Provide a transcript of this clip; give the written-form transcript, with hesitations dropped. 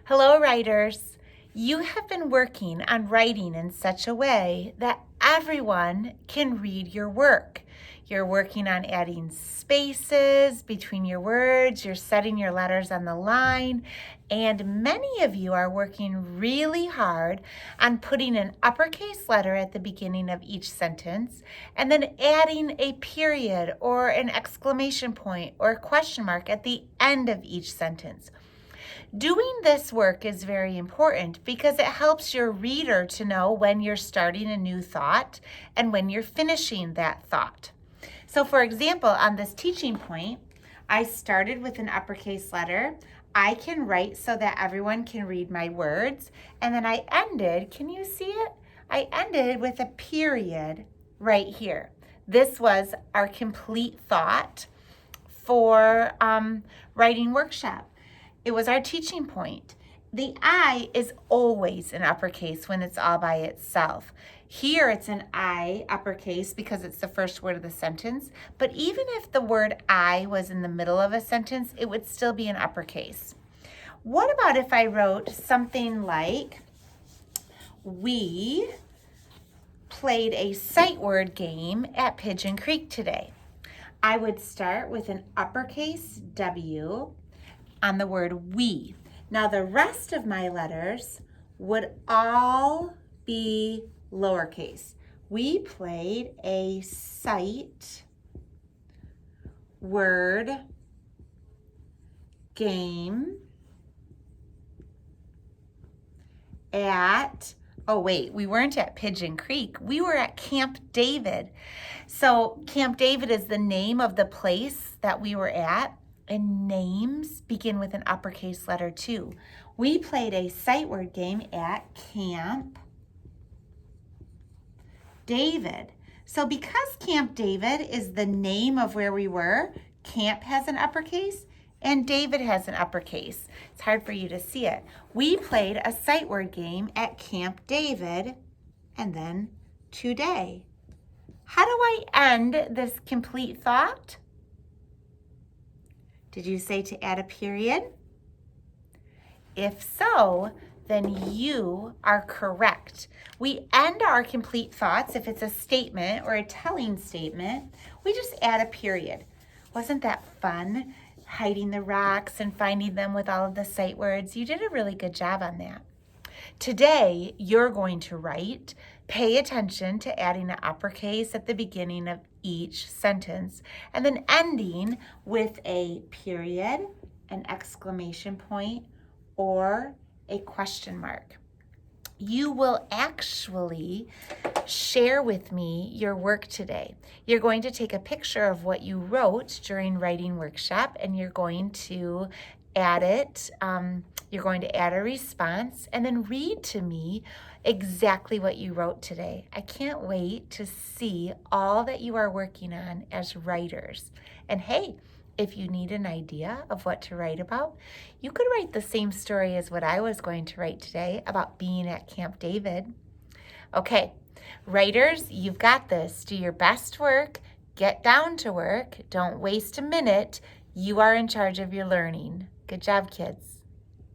Hello, writers. You have been working on writing in such a way that everyone can read your work. You're working on adding spaces between your words, you're setting your letters on the line, and many of you are working really hard on putting an uppercase letter at the beginning of each sentence and then adding a period or an exclamation point or a question mark at the end of each sentence. Doing this work is very important because it helps your reader to know when you're starting a new thought and when you're finishing that thought. So for example, on this teaching point, I started with an uppercase letter. I can write so that everyone can read my words. And then I ended, can you see it? I ended with a period right here. This was our complete thought for writing workshop. It was our teaching point. The I is always an uppercase when it's all by itself. Here it's an I uppercase because it's the first word of the sentence, but even if the word I was in the middle of a sentence, it would still be an uppercase. What about if I wrote something like, we played a sight word game at Pigeon Creek today? I would start with an uppercase W on the word we. Now the rest of my letters would all be lowercase. We played a sight word game at, oh wait, we weren't at Pigeon Creek. We were at Camp David. So Camp David is the name of the place that we were at. And names begin with an uppercase letter too. We played a sight word game at Camp David. So because Camp David is the name of where we were, Camp has an uppercase and David has an uppercase. It's hard for you to see it. We played a sight word game at Camp David and then today. How do I end this complete thought? Did you say to add a period? If so, then you are correct. We end our complete thoughts, if it's a statement or a telling statement, we just add a period. Wasn't that fun? Hiding the rocks and finding them with all of the sight words. You did a really good job on that. Today, you're going to write, pay attention to adding an uppercase at the beginning of each sentence, and then ending with a period, an exclamation point, or a question mark. You will actually share with me your work today. You're going to take a picture of what you wrote during writing workshop, and you're going to add it. You're going to add a response and then read to me exactly what you wrote today. I can't wait to see all that you are working on as writers. And hey, if you need an idea of what to write about, you could write the same story as what I was going to write today about being at Camp David. Okay, writers, you've got this. Do your best work. Get down to work. Don't waste a minute. You are in charge of your learning. Good job, kids.